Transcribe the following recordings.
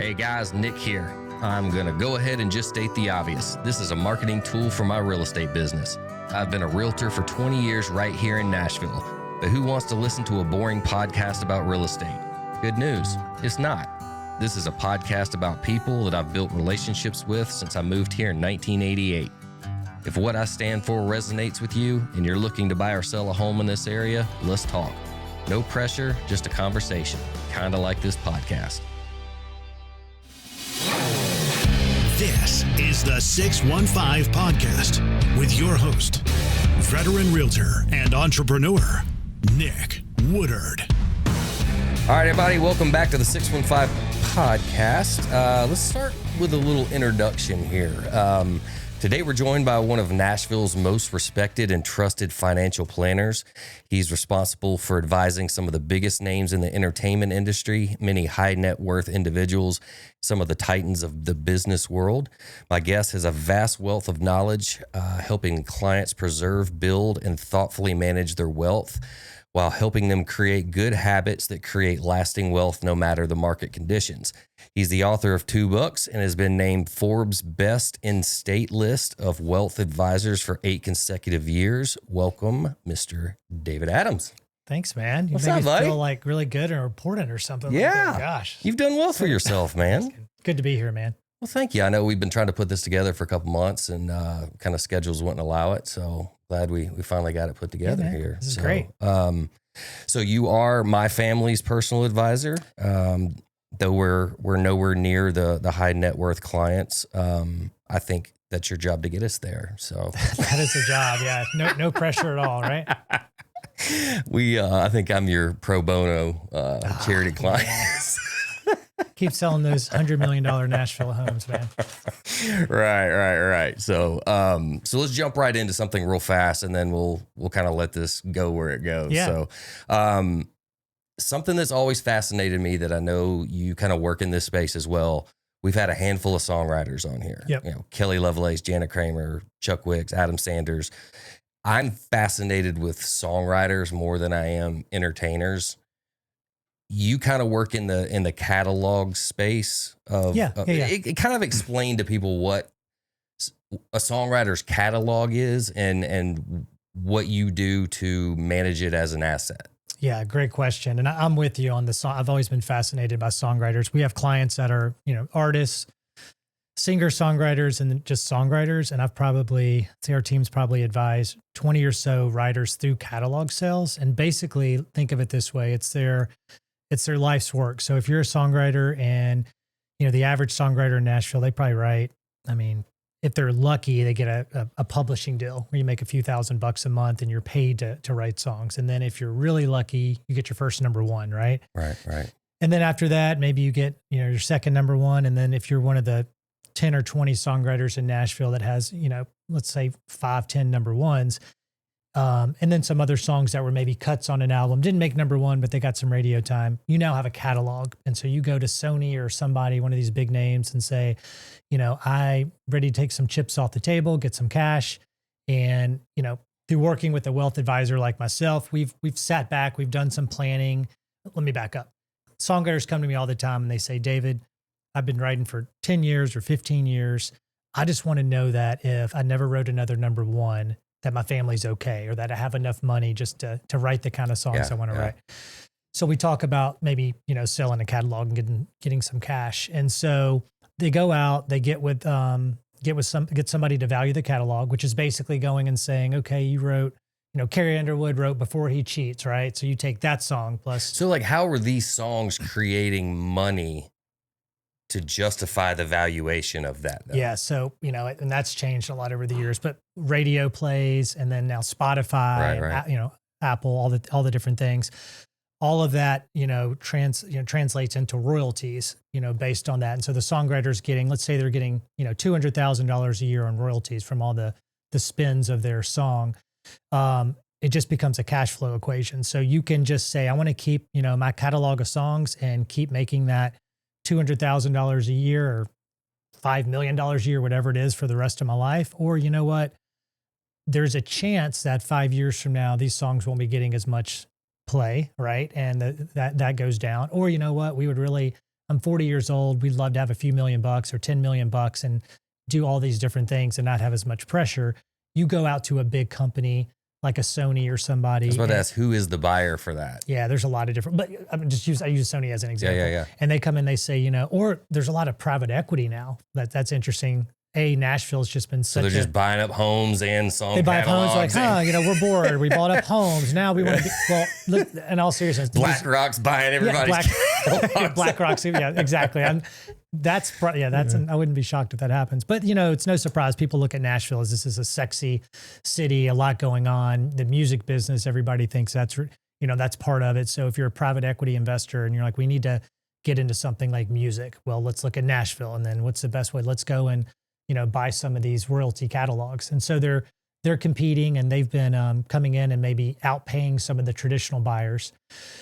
Hey guys, Nick here. I'm going to go ahead and just state the obvious. This is a marketing tool for my real estate business. I've been a realtor for 20 years right here in Nashville. But who wants to listen to a boring podcast about real estate? Good news, it's not. This is a podcast about people that I've built relationships with since I moved here in 1988. If what I stand for resonates with you and you're looking to buy or sell a home in this area, let's talk. No pressure, just a conversation, kind of like this podcast. This is the 615 Podcast with your host, veteran realtor and entrepreneur, Nick Woodard. All right, everybody, welcome back to the 615 Podcast. Let's start with a little introduction here. Today, we're joined by one of Nashville's most respected and trusted financial planners. He's responsible for advising some of the biggest names in the entertainment industry, many high net worth individuals, some of the titans of the business world. My guest has a vast wealth of knowledge, helping clients preserve, build, and thoughtfully manage their wealth, while helping them create good habits that create lasting wealth no matter the market conditions. He's the author of 2 books and has been named Forbes' Best in State list of wealth advisors for 8 consecutive years. Welcome, Mr. David Adams. Thanks, man. You What's made up, me buddy? Feel like really good and important or something. Yeah. Like that. Gosh. You've done well for yourself, man. Good to be here, man. Well, thank you. I know we've been trying to put this together for a couple months and kind of schedules wouldn't allow it. So glad we finally got it put together here. This is great. So you are my family's personal advisor. Though we're nowhere near the high net worth clients. I think that's your job to get us there. So That is the job. Yeah. No pressure at all, right? I think I'm your pro bono charity client. Keep selling those $100 million Nashville homes, man. Right. So let's jump right into something real fast, and then we'll kind of let this go where it goes. Yeah. So, something that's always fascinated me that I know you kind of work in this space as well. We've had a handful of songwriters on here. Yep. You know, Kelly Lovelace, Janet Kramer, Chuck Wicks, Adam Sanders. I'm fascinated with songwriters more than I am entertainers. You kind of work in the catalog space of, It kind of explained to people what a songwriter's catalog is and what you do to manage it as an asset. Yeah, great question. And I'm with you on the song. I've always been fascinated by songwriters. We have clients that are, artists, singer-songwriters, and then just songwriters. And I've say our team's probably advised 20 or so writers through catalog sales. And basically think of it this way. It's their life's work. So if you're a songwriter and, the average songwriter in Nashville, they probably write, if they're lucky, they get a publishing deal where you make a few $1,000s a month and you're paid to write songs. And then if you're really lucky, you get your first number 1, right? Right. And then after that, maybe you get, your second number 1. And then if you're one of the 10 or 20 songwriters in Nashville that has, let's say 5, 10 number 1s, and then some other songs that were maybe cuts on an album, didn't make number 1, but they got some radio time. You now have a catalog. And so you go to Sony or somebody, one of these big names, and say, I'm ready to take some chips off the table, get some cash. And, through working with a wealth advisor like myself, we've sat back, we've done some planning. Let me back up. Songwriters come to me all the time and they say, David, I've been writing for 10 years or 15 years. I just want to know that if I never wrote another number 1, that my family's okay, or that I have enough money just to write the kind of songs I want to write. So we talk about maybe, selling a catalog and getting some cash. And so they go out, they get somebody to value the catalog, which is basically going and saying, okay, you wrote, Carrie Underwood wrote Before He Cheats, right? So you take that song plus. So like, how are these songs creating money to justify the valuation of that, though? Yeah. So, and that's changed a lot over the years, but radio plays and then now Spotify, right. And, Apple, all the different things, all of that, translates into royalties, based on that. And so the songwriter's getting, let's say they're getting, $200,000 a year on royalties from all the spins of their song. It just becomes a cash flow equation. So you can just say, I want to keep, my catalog of songs and keep making that $200,000 a year or $5 million a year, whatever it is, for the rest of my life. Or you know what? There's a chance that 5 years from now, these songs won't be getting as much play, right? And that goes down. Or you know what? I'm 40 years old. We'd love to have a few $1,000,000 or $10 million and do all these different things and not have as much pressure. You go out to a big company like a Sony or somebody. I was about to ask, who is the buyer for that? Yeah, there's a lot of different, but I use Sony as an example. Yeah. And they come in, they say, or there's a lot of private equity now. That's interesting. Nashville's just been So they're just buying up homes and song They buy up homes like, we're bored. We bought up homes. Now we want to be, well, look, in all seriousness. BlackRock's buying everybody's BlackRock's, yeah, exactly. I wouldn't be shocked if that happens. But, it's no surprise. People look at Nashville as this is a sexy city, a lot going on. The music business, everybody thinks that's part of it. So if you're a private equity investor and you're like, we need to get into something like music, well, let's look at Nashville. And then what's the best way? Let's go and buy some of these royalty catalogs. And so they're competing and they've been coming in and maybe outpaying some of the traditional buyers.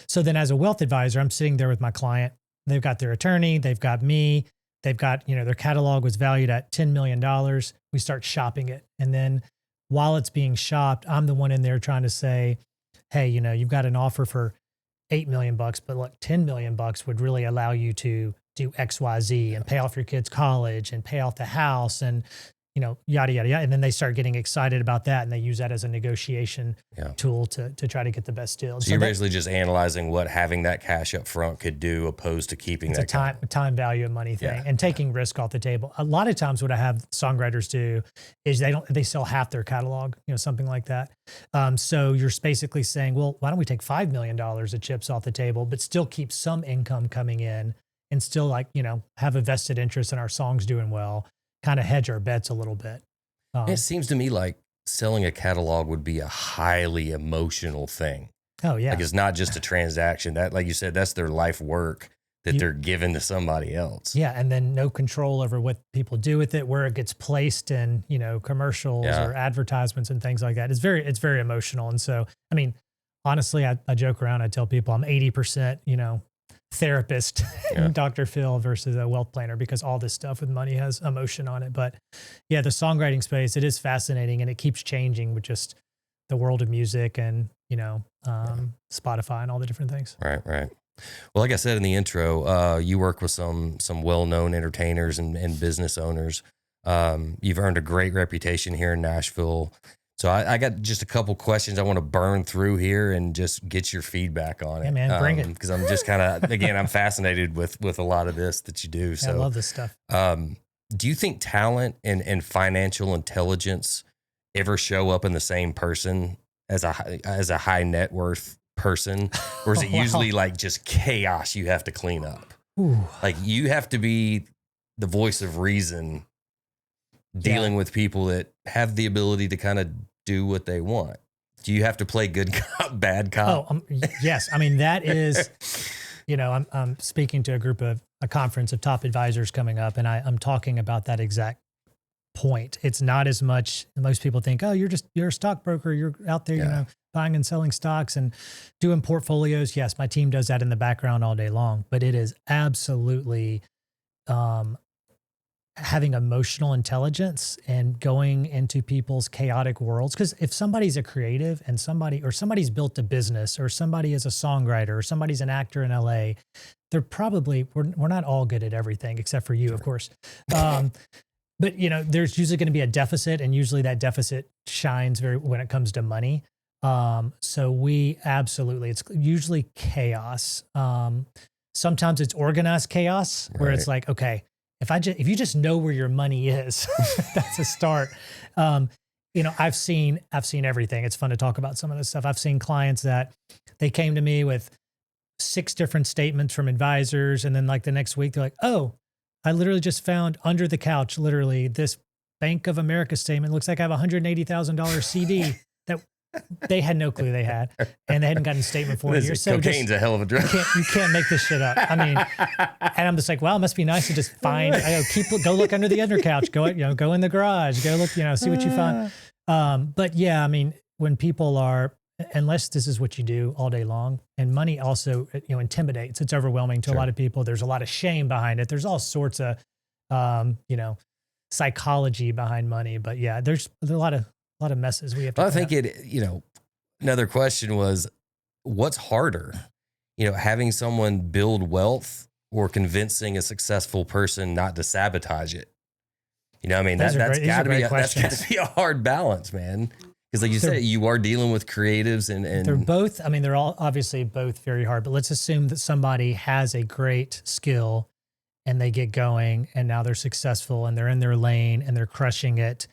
So then as a wealth advisor, I'm sitting there with my client. They've got their attorney, they've got me, they've got, their catalog was valued at $10 million. We start shopping it. And then while it's being shopped, I'm the one in there trying to say, hey, you've got an offer for $8 million, but look, $10 million would really allow you to do X, Y, Z and pay off your kids' college and pay off the house and, yada, yada, yada. And then they start getting excited about that. And they use that as a negotiation tool to try to get the best deal. So you're basically just analyzing what having that cash up front could do opposed to keeping that. It's a time value of money thing and taking risk off the table. A lot of times what I have songwriters do is they sell half their catalog, something like that. So you're basically saying, well, why don't we take $5 million of chips off the table, but still keep some income coming in and still have a vested interest in our songs doing well, kind of hedge our bets a little bit. It seems to me like selling a catalog would be a highly emotional thing. Oh yeah. Like it's not just a transaction that, like you said, that's their life work that they're giving to somebody else. Yeah. And then no control over what people do with it, where it gets placed in, commercials or advertisements and things like that. It's very emotional. And so, honestly, I joke around. I tell people I'm 80%, therapist, Dr. Phil versus a wealth planner, because all this stuff with money has emotion on it. But yeah, the songwriting space, it is fascinating and it keeps changing with just the world of music and, Spotify and all the different things. Right. Well, like I said in the intro, you work with some well-known entertainers and business owners. You've earned a great reputation here in Nashville. So I got just a couple questions I want to burn through here and just get your feedback on it. Yeah, man, bring it. Because I'm just kind of, again, I'm fascinated with a lot of this that you do. So I love this stuff. Do you think talent and financial intelligence ever show up in the same person as a high net worth person? Or is it usually like just chaos you have to clean up? Ooh. Like you have to be the voice of reason dealing with people that have the ability to kind of do what they want. Do you have to play good cop, bad cop? Oh, yes. That is, I'm speaking to a conference of top advisors coming up, and I'm talking about that exact point. It's not as much, most people think, oh, you're a stockbroker. You're out there, buying and selling stocks and doing portfolios. Yes, my team does that in the background all day long, but it is absolutely, having emotional intelligence and going into people's chaotic worlds. Because if somebody's a creative and somebody's built a business, or somebody is a songwriter, or somebody's an actor in LA, they're probably, we're not all good at everything except for you, of course. But there's usually going to be a deficit, and usually that deficit shines when it comes to money. So it's usually chaos. Sometimes it's organized chaos where it's like, okay, if you just know where your money is, that's a start. I've seen everything. It's fun to talk about some of this stuff. I've seen clients that they came to me with 6 different statements from advisors. And then like the next week, they're like, oh, I literally just found under the couch, literally this Bank of America statement. Looks like I have a $180,000 CD that they had no clue they had, and they hadn't gotten a statement for years. So cocaine's a hell of a drug. You can't make this shit up. And I'm just like, well, it must be nice to just find. Go look under the undercouch. Go in the garage. Go look. See what you find. But yeah, when people are, unless this is what you do all day long, and money also intimidates. It's overwhelming to a lot of people. There's a lot of shame behind it. There's all sorts of psychology behind money. But yeah, there's a lot of messes we have to. I think another question was, what's harder, having someone build wealth or convincing a successful person not to sabotage it? You know, I mean, Those are that's great- got to these are be great that's got to be a hard balance, man. Because like you said, you are dealing with creatives and They're both, I mean, they're all obviously both very hard, but let's assume that somebody has a great skill and they get going and now they're successful and they're in their lane and they're crushing it.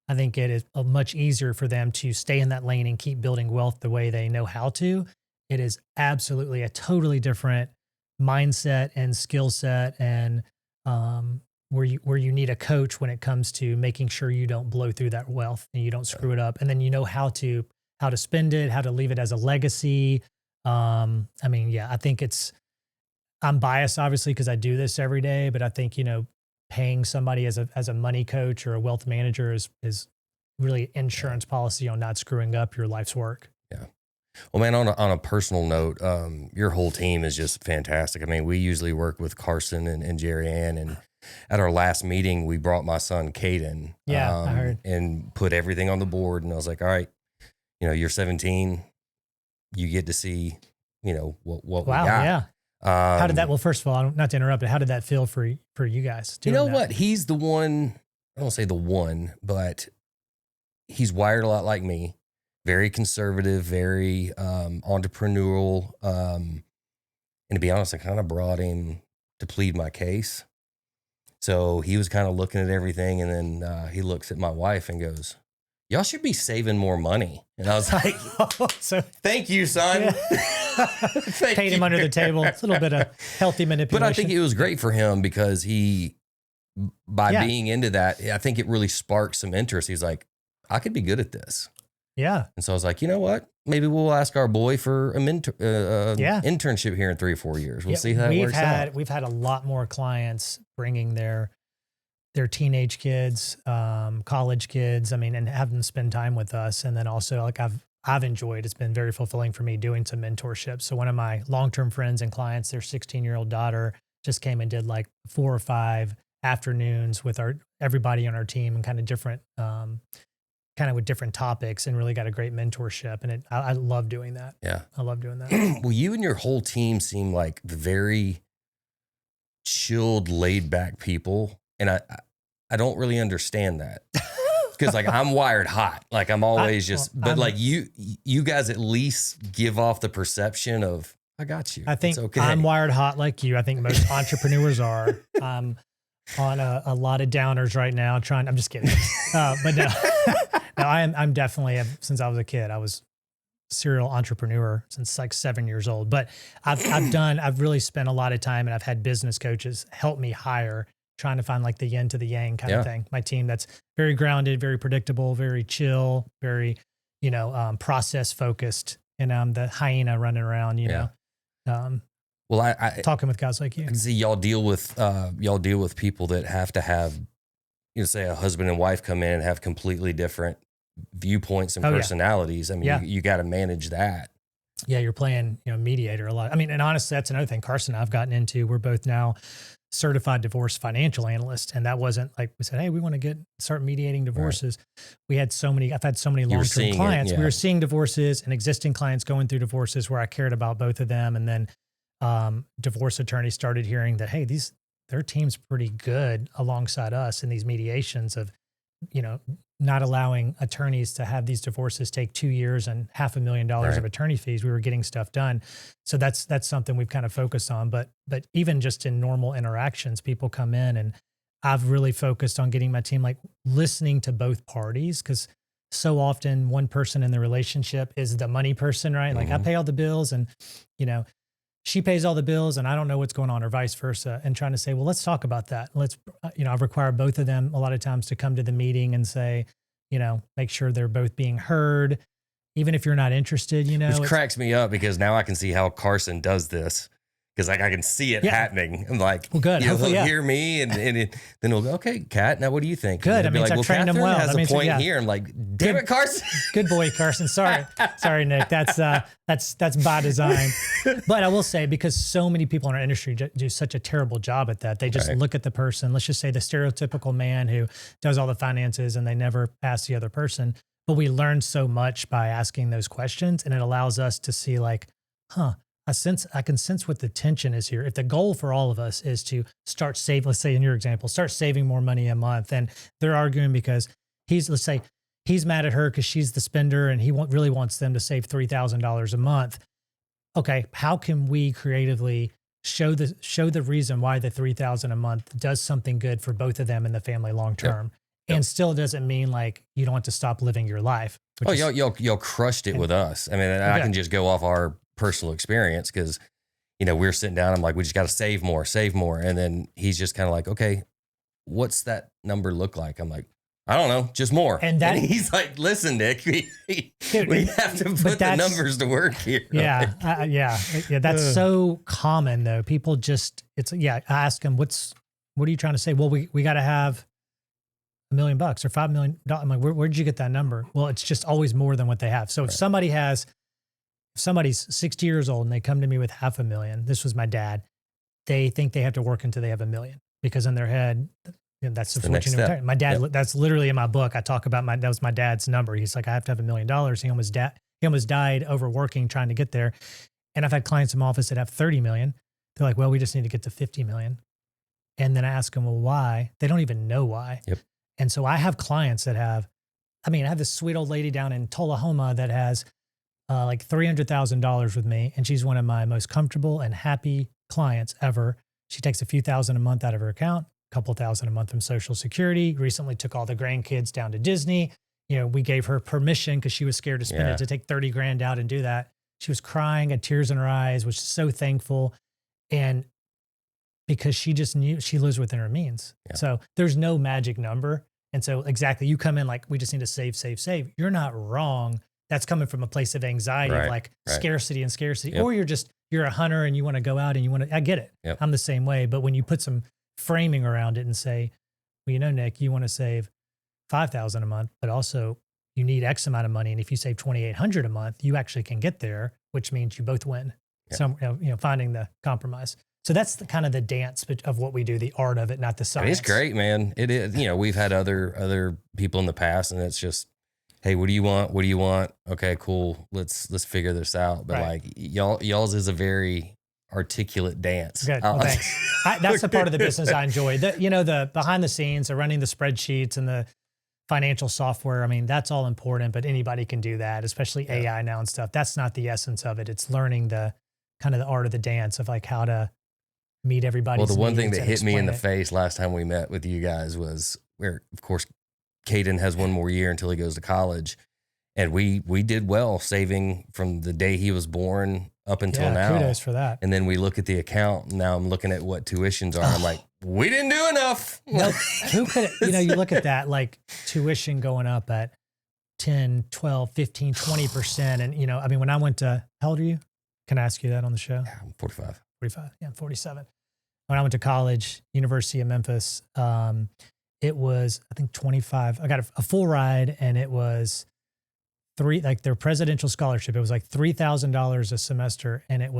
I think it is much easier for them to stay in that lane and keep building wealth the way they know how to. It is absolutely a totally different mindset and skill set, and where you need a coach when it comes to making sure you don't blow through that wealth and you don't screw it up, and then you know how to spend it, how to leave it as a legacy. I mean, yeah, I think I'm biased obviously because I do this every day, but I think, you know, paying somebody as a money coach or a wealth manager is really insurance policy on not screwing up your life's work. Yeah. Well, man, on a personal note, your whole team is just fantastic. I mean, we usually work with Carson and Jerry Ann, and at our last meeting, we brought my son Caden. Yeah, I heard. And put everything on the board. And I was like, all right, you know, you're 17, you get to see, you know, what Wow, we got. yeah. How did that? Well, first of all, not to interrupt, but how did that feel for you guys? You know that? what? He's the one. I don't say the one, but he's wired a lot like me. Very conservative, very entrepreneurial. And to be honest, I kind of brought him to plead my case. So he was kind of looking at everything, and then he looks at my wife and goes, "Y'all should be saving more money." And I was like, so "Thank you, son." Yeah. Thank paid him you. under the table. It's a little bit of healthy manipulation. But I think it was great for him because by being into that, I think it really sparked some interest. He's like, I could be good at this. Yeah. And so I was like, you know what? Maybe we'll ask our boy for a internship here in 3 or 4 years. We'll see how that works out. We've had a lot more clients bringing their teenage kids, college kids. I mean, and have them spend time with us. And then also, like I've enjoyed, it's been very fulfilling for me doing some mentorship. So one of my long-term friends and clients, their 16-year-old daughter, just came and did like 4 or 5 afternoons with everybody on our team and kind of different, with different topics, and really got a great mentorship. And I love doing that. Yeah. I love doing that. Well, you and your whole team seem like very chilled, laid back people. And I don't really understand that. Because like I'm wired hot, like I'm always like you guys at least give off the perception of I got you. I think it's okay. I'm wired hot like you. I think most entrepreneurs are. I'm on a lot of downers right now. I'm just kidding, but no, I'm definitely, since I was a kid, I was a serial entrepreneur since like 7 years old. But I've really spent a lot of time, and I've had business coaches help me hire, trying to find like the yin to the yang kind of thing. My team that's very grounded, very predictable, very chill, very, process focused. And I'm the hyena running around, know. Well, I talking with guys like you. I can see y'all deal with people that have to have, say a husband and wife come in and have completely different viewpoints and personalities. I mean, you got to manage that. Yeah, you're playing, mediator a lot. I mean, and honestly, that's another thing Carson and I've gotten into. We're both now certified divorce financial analyst. And that wasn't like we said, hey, we want to start mediating divorces. Right. I've had so many long-term clients. We were seeing divorces and existing clients going through divorces where I cared about both of them. And then divorce attorneys started hearing that, hey, their team's pretty good alongside us in these mediations of, not allowing attorneys to have these divorces take 2 years and $500,000 of attorney fees. We were getting stuff done. So that's something we've kind of focused on. But even just in normal interactions, people come in, and I've really focused on getting my team like listening to both parties, because so often one person in the relationship is the money person, right? Like I pay all the bills, and, she pays all the bills and I don't know what's going on, or vice versa. And trying to say, well, let's talk about that. Let's, I've required both of them a lot of times to come to the meeting and say, make sure they're both being heard, even if you're not interested, Which cracks me up, because now I can see how Carson does this. Because like I can see it happening. I'm like, well, good. He'll hear me, and then he'll go, okay, Kat, now what do you think? Good. I mean, like, I've trained him well. Has a point here. I'm like, damn it, Carson. Good boy, Carson. Sorry, Nick. That's by design. But I will say, because so many people in our industry do such a terrible job at that, they just look at the person. Let's just say the stereotypical man who does all the finances, and they never ask the other person. But we learn so much by asking those questions, and it allows us to see like, I can sense what the tension is here. If the goal for all of us is to start saving, let's say in your example, start saving more money a month, and they're arguing because let's say he's mad at her because she's the spender and he really wants them to save $3,000 a month. Okay, how can we creatively show the reason why the $3,000 a month does something good for both of them and the family long term, and still doesn't mean like you don't want to stop living your life. Y'all crushed it with us. I mean, I can just go off our personal experience because, we're sitting down. I'm like, we just got to save more. And then he's just kind of like, okay, what's that number look like? I'm like, I don't know, just more. And he's like, listen, Nick, we have to put the numbers to work here. Yeah. That's so common though. People just, I ask them, what are you trying to say? Well, we got to have $1 million or $5 million. I'm like, where'd you get that number? Well, it's just always more than what they have. So if somebody's 60 years old and they come to me with $500,000, this was my dad, they think they have to work until they have $1 million because in their head, that's the fortune of retirement. My dad, that's literally in my book. I talk about that was my dad's number. He's like, I have to have $1 million. He almost died overworking trying to get there. And I've had clients in my office that have 30 million. They're like, well, we just need to get to 50 million. And then I ask them, well, why? They don't even know why. Yep. And so I have clients that I have this sweet old lady down in Tullahoma that has like $300,000 with me. And she's one of my most comfortable and happy clients ever. She takes a few thousand a month out of her account, a couple thousand a month from Social Security, recently took all the grandkids down to Disney. We gave her permission because she was scared to spend it to take 30 grand out and do that. She was crying, had tears in her eyes, was so thankful. And because she just knew she lives within her means. Yeah. So there's no magic number. And so exactly, you come in like, we just need to save. You're not wrong. That's coming from a place of anxiety, of like scarcity. Yep. Or you're a hunter and you want to go out and I get it. Yep. I'm the same way. But when you put some framing around it and say, well, Nick, you want to save $5,000 a month, but also you need X amount of money. And if you save $2,800 a month, you actually can get there, which means you both win. Yeah. So, finding the compromise. So that's the kind of the dance of what we do, the art of it, not the science. It's great, man. It is. We've had other people in the past, and it's just, hey, what do you want? What do you want? Okay, cool. Let's figure this out. But like y'all's is a very articulate dance. Good. Well, thanks. That's the part of the business I enjoy. The behind the scenes, the running the spreadsheets and the financial software. I mean, that's all important, but anybody can do that, especially AI now and stuff. That's not the essence of it. It's learning the kind of the art of the dance of like how to meet everybody's needs. Well, the one thing that hit me in the it. face last time we met with you guys was where, of course, Caden has one more year until he goes to college. And we did well saving from the day he was born up until now. Kudos for that. And then we look at the account. And now I'm looking at what tuitions are. I'm like, we didn't do enough. No, who could, you look at that, like tuition going up at 10, 12, 15, 20%. And, when I went to, how old are you? Can I ask you that on the show? Yeah, I'm 45. 45. Yeah, I'm 47. When I went to college, University of Memphis, it was, I think 25. I got a full ride and it was their presidential scholarship. It was like $3,000 a semester and it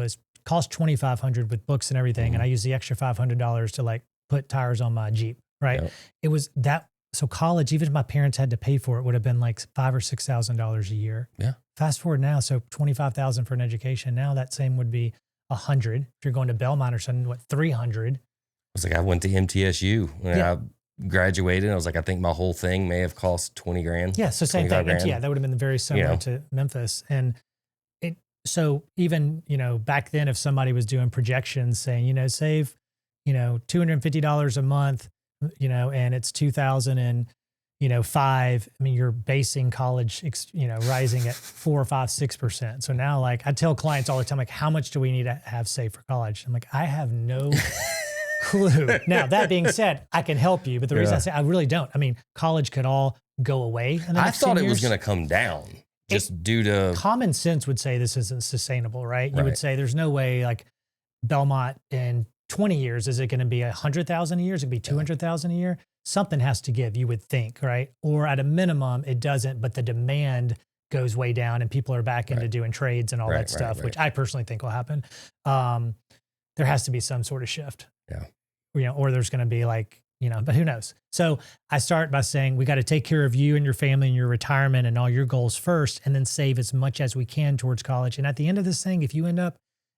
cost $2,500 with books and everything. Mm-hmm. And I used the extra $500 to like put tires on my Jeep. Right. Yep. It was that. So college, even if my parents had to pay for it, would have been like $5,000 or $6,000 a year. Yeah. Fast forward now. So $25,000 for an education. Now that same would be $100. If you're going to Belmont or something, $300? I was like, I went to MTSU when I graduated. I was like, I think my whole thing may have cost 20 grand. Yeah. So same thing. Yeah. That would have been very similar to Memphis. And so even, back then, if somebody was doing projections saying, save, $250 a month, and it's 2005. I mean, you're basing college, rising at 4 or 5, 6%. So now, like, I tell clients all the time, like, how much do we need to have saved for college? I'm like, I have no clue. Now, that being said, I can help you, but the reason I say I really don't. I mean, college could all go away. I thought it was going to come down just due to common sense would say this isn't sustainable, right? You would say there's no way like Belmont in 20 years, is it going to be 100,000 a year? Is it going to be 200,000 a year? Something has to give, you would think, right? Or at a minimum, it doesn't, but the demand goes way down and people are back into doing trades and all that stuff, which I personally think will happen. There has to be some sort of shift. Yeah. Or there's going to be like, but who knows? So I start by saying we got to take care of you and your family and your retirement and all your goals first, and then save as much as we can towards college. And at the end of this thing, if you end up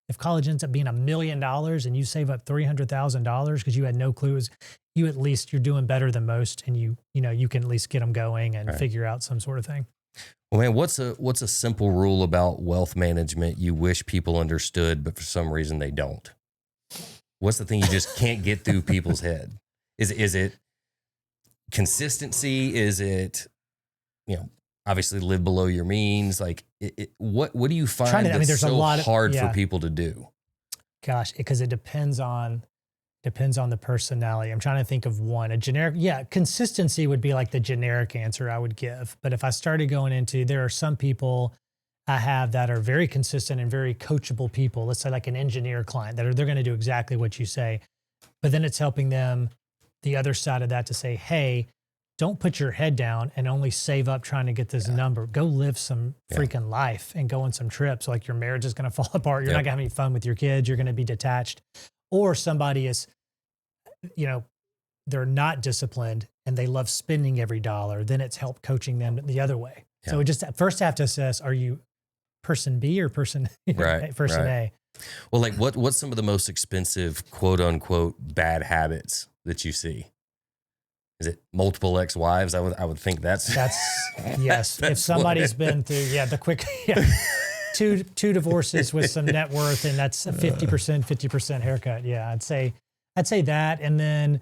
if college ends up being $1 million and you save up $300,000 because you had no clues, you at least you're doing better than most, and you can at least get them going and figure out some sort of thing. Well, man, what's a simple rule about wealth management you wish people understood, but for some reason they don't? What's the thing you just can't get through people's head? Is it consistency? Is it, obviously live below your means? Like, what do you find that's so hard for people to do? Gosh, because it depends on the personality. I'm trying to think of one. A generic, consistency would be like the generic answer I would give. But if I started going into, there are some people I have that are very consistent and very coachable people. Let's say like an engineer client they're going to do exactly what you say. But then it's helping them, the other side of that, to say, hey, don't put your head down and only save up trying to get this number. Go live some freaking life and go on some trips. Like your marriage is going to fall apart. You're not going to have any fun with your kids. You're going to be detached. Or somebody is, they're not disciplined and they love spending every dollar. Then it's help coaching them the other way. Yeah. So we just first have to assess, are you person B or person A? Well, like what's some of the most expensive quote unquote bad habits that you see? Is it multiple ex-wives? I would think that's yes. If somebody's been through the quick two divorces with some net worth, and that's a 50% haircut. Yeah, I'd say that, and then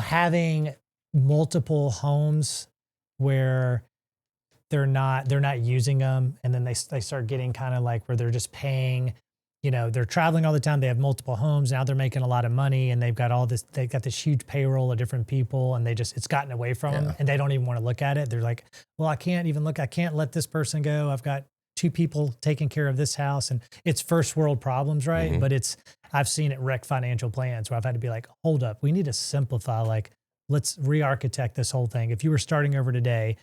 having multiple homes where they're not using them, and then they start getting kind of like where they're just paying. They're traveling all the time. They have multiple homes. Now they're making a lot of money, and they've got this huge payroll of different people, and it's gotten away from them, and they don't even want to look at it. They're like, well, I can't even look. I can't let this person go. I've got 2 people taking care of this house, and it's first world problems, right? Mm-hmm. But I've seen it wreck financial plans where I've had to be like, hold up, we need to simplify. Like, let's re-architect this whole thing. If you were starting over today,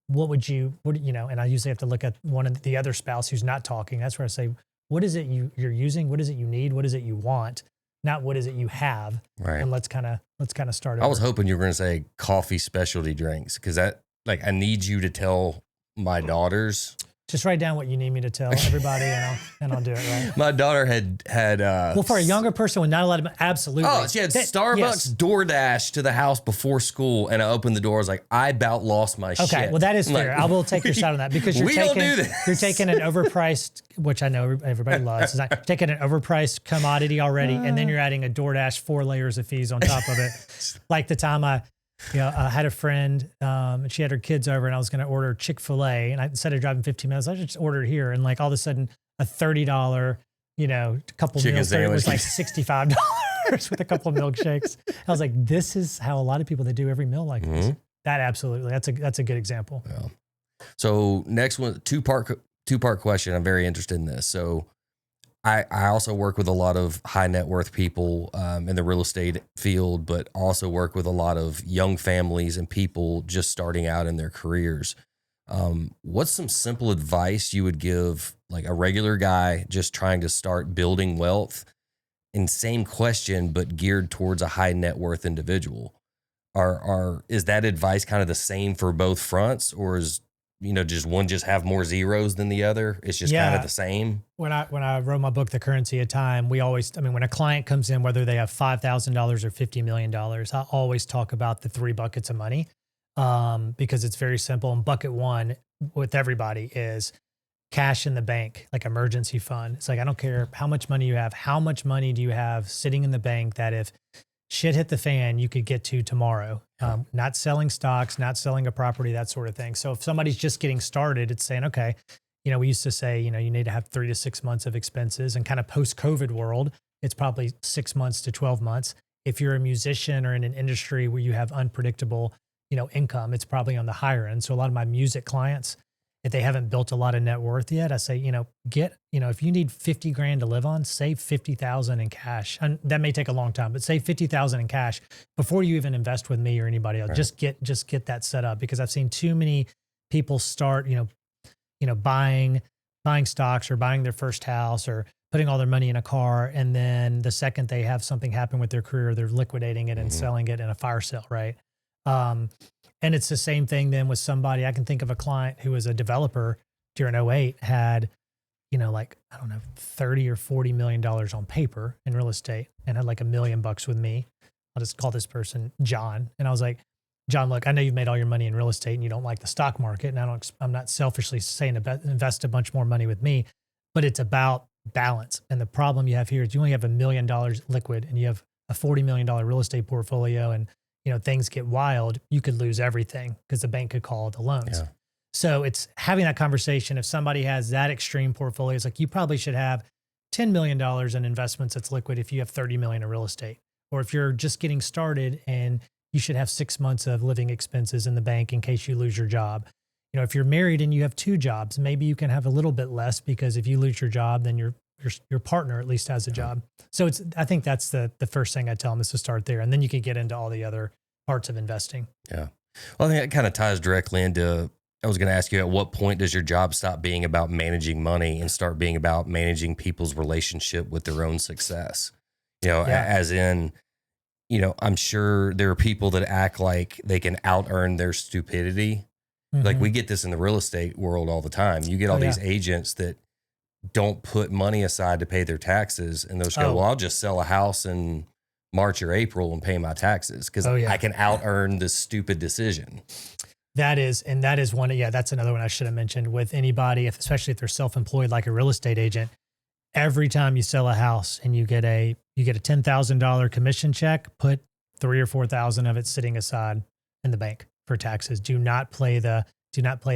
and I usually have to look at one of the other spouse who's not talking. That's where I say, what is it you're using? What is it you need? What is it you want? Not what is it you have? Right. And let's kind of start over. I was hoping you were going to say coffee specialty drinks, because I need you to tell my daughters. Just write down what you need me to tell everybody, and I'll do it, right? My daughter had well, for a younger person with not a lot of, absolutely. Oh, she had Starbucks DoorDash to the house before school, and I opened the door. I was like, I about lost my shit. Okay, well, that is fair. I will take your shot on that, because you're taking an overpriced, which I know everybody loves. You're taking an overpriced commodity already, and then you're adding a DoorDash 4 layers of fees on top of it. Like the time I had a friend, and she had her kids over, and I was going to order Chick-fil-A, and instead of driving 15 minutes, I just ordered here, and like all of a sudden a $30, couple chicken meals sandwich was like $65 with a couple of milkshakes. I was like, this is how a lot of people, they do every meal like this. That absolutely, that's a good example. Yeah. So next one, two-part question. I'm very interested in this. So I also work with a lot of high net worth people in the real estate field, but also work with a lot of young families and people just starting out in their careers. What's some simple advice you would give like a regular guy just trying to start building wealth? And same question, but geared towards a high net worth individual. Is that advice kind of the same for both fronts, or is just one just have more zeros than the other? It's just kind of the same. When I wrote my book, The Currency of Time, when a client comes in, whether they have $5,000 or $50 million, I always talk about the 3 buckets of money, because it's very simple. And bucket 1 with everybody is cash in the bank, like emergency fund. It's like, I don't care how much money you have. How much money do you have sitting in the bank that if shit hit the fan, you could get to tomorrow? Not selling stocks, not selling a property, that sort of thing. So if somebody's just getting started, it's saying, okay, we used to say, you need to have 3 to 6 months of expenses, and kind of post-COVID world, it's probably 6 months to 12 months. If you're a musician or in an industry where you have unpredictable, income, it's probably on the higher end. So a lot of my music clients, if they haven't built a lot of net worth yet, I say, if you need 50 grand to live on, save 50,000 in cash. And that may take a long time, but save 50,000 in cash before you even invest with me or anybody else. Right. Just get that set up, because I've seen too many people start, buying stocks or buying their first house or putting all their money in a car. And then the second they have something happen with their career, they're liquidating it and selling it in a fire sale. Right. And it's the same thing then with somebody. I can think of a client who was a developer during 2008, had like, I don't know, 30 or $40 million on paper in real estate and had like $1 million with me. I'll just call this person John. And I was like, John, look, I know you've made all your money in real estate and you don't like the stock market. And I'm not selfishly saying invest a bunch more money with me, but it's about balance. And the problem you have here is you only have $1 million liquid and you have a $40 million real estate portfolio, and things get wild, you could lose everything because the bank could call the loans. Yeah. So it's having that conversation. If somebody has that extreme portfolio, it's like you probably should have $10 million in investments that's liquid if you have 30 million in real estate. Or if you're just getting started, and you should have 6 months of living expenses in the bank in case you lose your job. If you're married and you have 2 jobs, maybe you can have a little bit less, because if you lose your job, then your partner at least has a job. So I think that's the first thing I tell them, is to start there. And then you can get into all the other parts of investing. Yeah. Well, I think that kind of ties directly into, I was going to ask you, at what point does your job stop being about managing money and start being about managing people's relationship with their own success? As in, I'm sure there are people that act like they can out-earn their stupidity. Mm-hmm. Like, we get this in the real estate world all the time. You get all these agents that don't put money aside to pay their taxes, and they'll just go, well, I'll just sell a house in March or April and pay my taxes because I can out-earn this stupid decision. That is one. Yeah, that's another one I should have mentioned with anybody, especially if they're self-employed, like a real estate agent. Every time you sell a house and you get a $10,000 commission check, put $3,000 or $4,000 of it sitting aside in the bank for taxes. Do not play the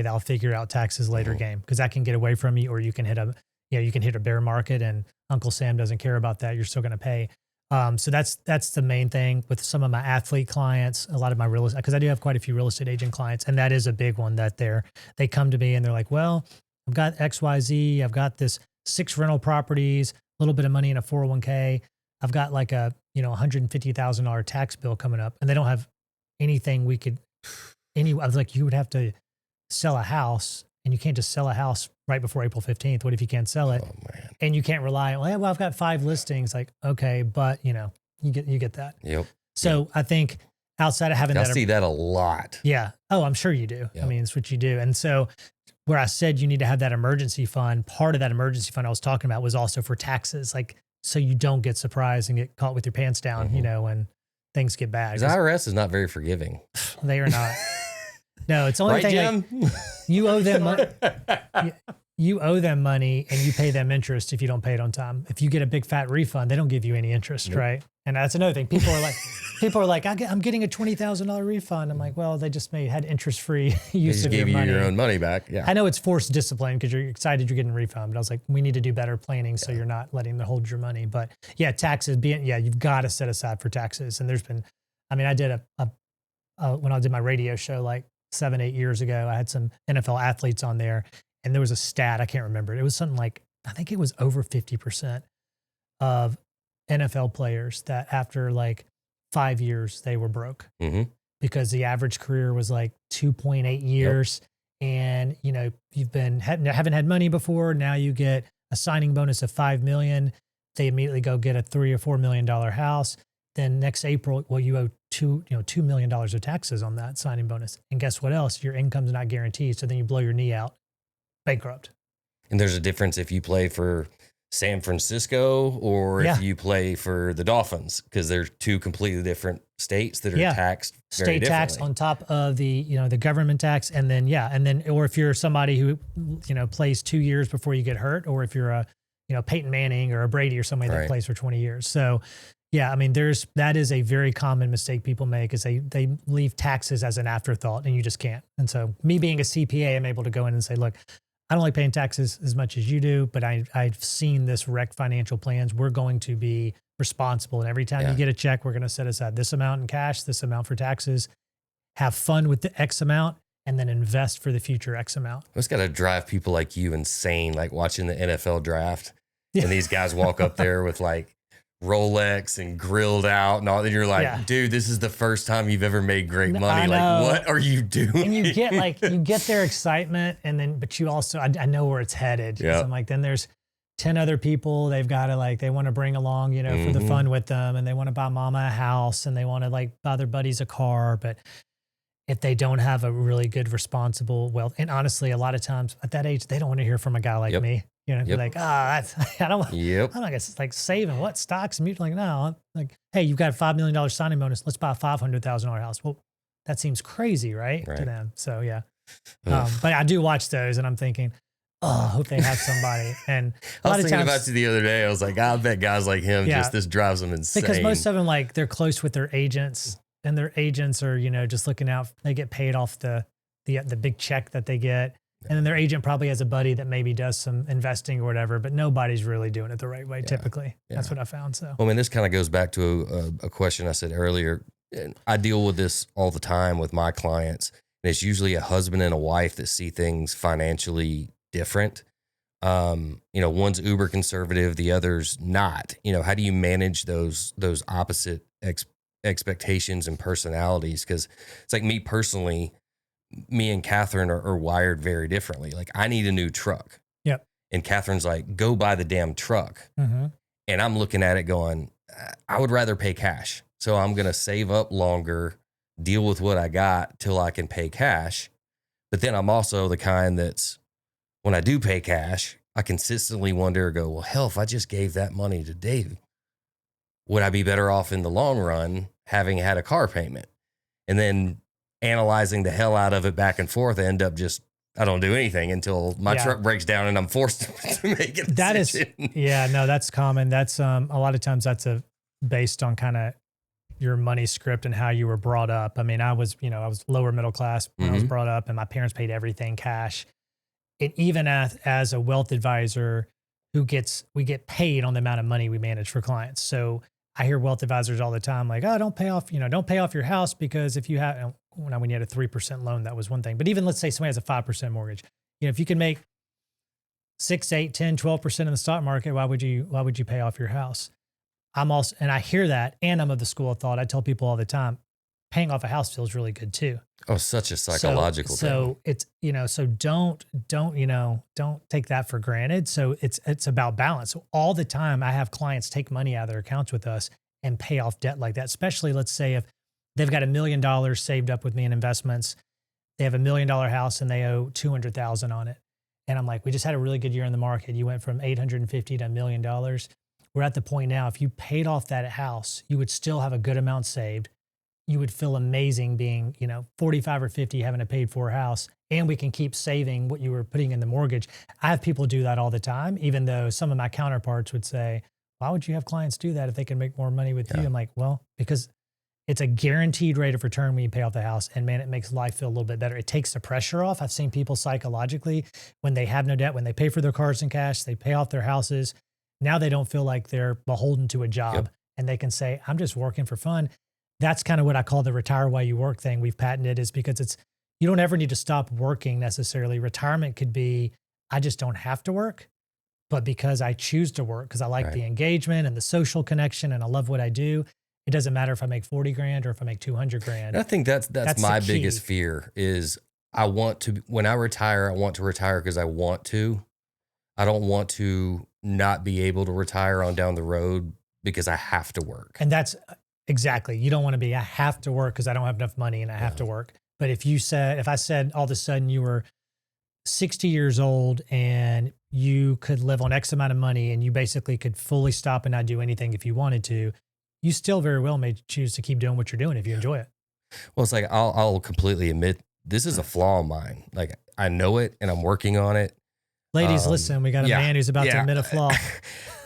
I'll figure out taxes later game, because that can get away from you, or you can hit a bear market and Uncle Sam doesn't care about that. You're still going to pay. So that's the main thing with some of my athlete clients, a lot of my real estate, because I do have quite a few real estate agent clients, and that is a big one that they come to me and they're like, well, I've got XYZ, I've got this 6 rental properties, a little bit of money in a 401k. I've got like a $150,000 tax bill coming up, and they don't have anything I was like, you would have to sell a house, and you can't just sell a house right before April 15th. What if you can't sell it? Oh, man. And you can't rely on, well, I've got 5 listings. Like, okay, but you get that. Yep. So I think outside of having I see that a lot. Yeah. Oh, I'm sure you do. Yep. I mean, it's what you do. And so where I said you need to have that emergency fund, part of that emergency fund I was talking about was also for taxes. Like, so you don't get surprised and get caught with your pants down, when things get bad. Because IRS is not very forgiving. They are not. No, it's the only thing. Jim? Like, you owe them money. You owe them money, and you pay them interest if you don't pay it on time. If you get a big fat refund, they don't give you any interest, nope. Right? And that's another thing. People are like, I'm getting a $20,000 refund. I'm like, well, they just had interest-free use of your money. Give you your own money back. Yeah. I know it's forced discipline because you're excited you're getting a refund, but I was like, we need to do better planning so you're not letting them hold your money. But yeah, taxes you've got to set aside for taxes. And there's been, I did when I did my radio show like 7-8 years ago, I had some NFL athletes on there, and there was a stat, I can't remember. It was something like, I think it was over 50% of NFL players that after like 5 years, they were broke, because the average career was like 2.8 years. Yep. And, haven't had money before. Now you get a signing bonus of $5 million. They immediately go get a $3 or $4 million house. Then next April, well, you owe $2 million of taxes on that signing bonus. And guess what else? Your income's not guaranteed. So then you blow your knee out, bankrupt. And there's a difference if you play for San Francisco or if you play for the Dolphins, because they're 2 completely different states that are taxed very differently. State tax on top of the, the government tax. And then, or if you're somebody who, plays 2 years before you get hurt, or if you're a, Peyton Manning or a Brady or somebody that plays for 20 years. So yeah, that is a very common mistake people make, is they leave taxes as an afterthought, and you just can't. And so me being a CPA, I'm able to go in and say, look, I don't like paying taxes as much as you do, but I've seen this wreck financial plans. We're going to be responsible. And every time you get a check, we're going to set aside this amount in cash, this amount for taxes, have fun with the X amount, and then invest for the future X amount. It's got to drive people like you insane, like watching the NFL draft. And these guys walk up there with like Rolex and grilled out and all that. You're like, dude, this is the first time you've ever made great money. Like, what are you doing? And you get their excitement, and then, but you also, I know where it's headed. Yeah. So I'm like, then there's 10 other people they've got to they want to bring along, for the fun with them, and they want to buy mama a house, and they want to buy their buddies a car. But if they don't have a really good, responsible wealth, and honestly, a lot of times at that age, they don't want to hear from a guy like me. You know, Yep. like, that's, I don't, Yep. I'm not gonna like saving what stocks and mutual. Like, no, like, hey, you've got a $5 million signing bonus. Let's buy a $500,000 house. Well, that seems crazy, right? To Right. them. So yeah. Ugh. But I do watch those and I'm thinking, oh, I hope they have somebody. And a I lot was of thinking times, about you the other day. I was like, I bet guys like him Yeah. this drives them insane. because most of them, like, they're close with their agents, and their agents are, you know, just looking out. They get paid off the big check that they get. And then their agent probably has a buddy that maybe does some investing or whatever, but nobody's really doing it the right way. Typically, that's what I found. So, Well, I mean, this kind of goes back to a question I said earlier. And I deal with this all the time with my clients. And it's usually a husband and a wife that see things financially different. You know, one's uber conservative, the other's not. You know, how do you manage those opposite expectations and personalities? Because it's like me personally, me and Catherine are wired very differently. Like, I need a new truck. Yep. And Catherine's like, go buy the damn truck. mm-hmm. And I'm looking at it going, I would rather pay cash. So I'm going to save up longer, deal with what I got till I can pay cash. But then I'm also the kind that's, when I do pay cash, I consistently wonder, go, well, hell, if I just gave that money to Dave, would I be better off in the long run having had a car payment? And then analyzing the hell out of it back and forth, I end up just, I don't do anything until my truck breaks down and I'm forced to make a decision. That is, yeah, no, that's common. That's a lot of times that's based on kind of your money script and how you were brought up. I mean, I was lower middle class when I was brought up, and my parents paid everything cash. And even as a wealth advisor we get paid on the amount of money we manage for clients. So I hear wealth advisors all the time, like, oh, don't pay off your house, because if you have, when you had a 3% loan, that was one thing. But even let's say somebody has a 5% mortgage, you know, if you can make 6, 8, 10, 12% in the stock market, why would you pay off your house? And I hear that, and I'm of the school of thought. I tell people all the time, paying off a house feels really good too. Oh, such a psychological thing. So it's, so don't take that for granted. So it's about balance. So all the time I have clients take money out of their accounts with us and pay off debt like that. Especially, let's say, if they've got $1 million saved up with me in investments, they have $1 million house and they owe $200,000 on it. And I'm like, we just had a really good year in the market. You went from 850 to $1 million. We're at the point now, if you paid off that house, you would still have a good amount saved. You would feel amazing being, 45 or 50, having a paid for house, and we can keep saving what you were putting in the mortgage. I have people do that all the time, even though some of my counterparts would say, why would you have clients do that if they can make more money with you? I'm like, well, because it's a guaranteed rate of return when you pay off the house, and man, it makes life feel a little bit better. It takes the pressure off. I've seen people psychologically, when they have no debt, when they pay for their cars in cash, they pay off their houses. Now they don't feel like they're beholden to a job, and they can say, I'm just working for fun. That's kind of what I call the retire while you work thing we've patented, is because you don't ever need to stop working necessarily. Retirement could be, I just don't have to work, but because I choose to work, because I like the engagement and the social connection and I love what I do. It doesn't matter if I make 40 grand or if I make 200 grand. And I think that's my biggest fear is when I retire, I want to retire because I want to. I don't want to not be able to retire on down the road because I have to work. And that's exactly, you don't want to be, I have to work because I don't have enough money and I have to work. But if I said all of a sudden you were 60 years old and you could live on X amount of money and you basically could fully stop and not do anything if you wanted to, you still very well may choose to keep doing what you're doing if you enjoy it. Well, it's like, I'll completely admit this is a flaw of mine. Like, I know it and I'm working on it. Ladies, listen, we got a man who's about to admit a flaw.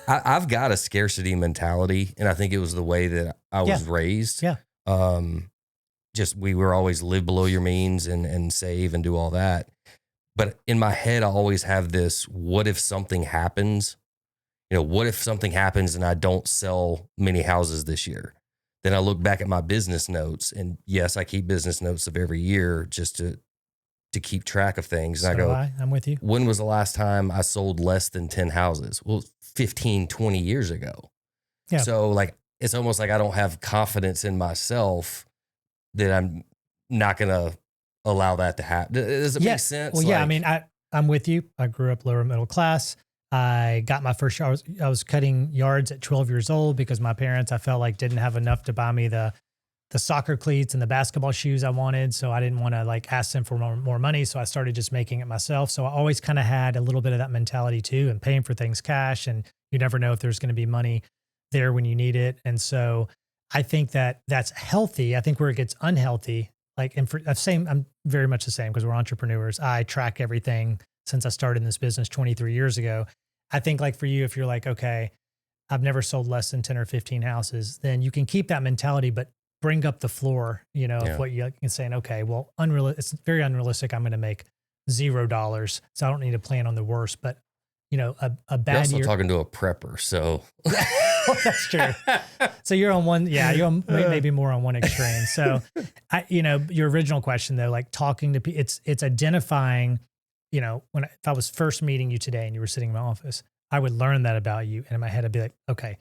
I've got a scarcity mentality, and I think it was the way that I was raised. Yeah. Just, we were always live below your means and save and do all that. But in my head, I always have this, what if something happens? What if something happens and I don't sell many houses this year? Then I look back at my business notes, and yes, I keep business notes of every year just to keep track of things. And so I go, I'm with you. When was the last time I sold less than 10 houses? Well, 15, 20 years ago. Yeah. So like, it's almost like I don't have confidence in myself that I'm not going to allow that to happen. Does it make sense? Well, yeah. I mean, I'm with you. I grew up lower middle class. I got my first yard. I was cutting yards at 12 years old because my parents, I felt like, didn't have enough to buy me the the soccer cleats and the basketball shoes I wanted. So I didn't want to like ask them for more money. So I started just making it myself. So I always kind of had a little bit of that mentality too, and paying for things cash. And you never know if there's going to be money there when you need it. And so I think that that's healthy. I think where it gets unhealthy, like, and I'm very much the same because we're entrepreneurs. I track everything since I started in this business 23 years ago. I think like for you, if you're like, okay, I've never sold less than 10 or 15 houses, then you can keep that mentality, but bring up the floor, of what you can saying, okay, well, it's very unrealistic. I'm going to make $0. So I don't need to plan on the worst, but a bad You're also year. talking to a prepper. So that's true. So you're on one. Yeah. You're maybe more on one extreme. So your original question though, like talking to people, it's identifying, if I was first meeting you today and you were sitting in my office, I would learn that about you. And in my head, I'd be like, okay,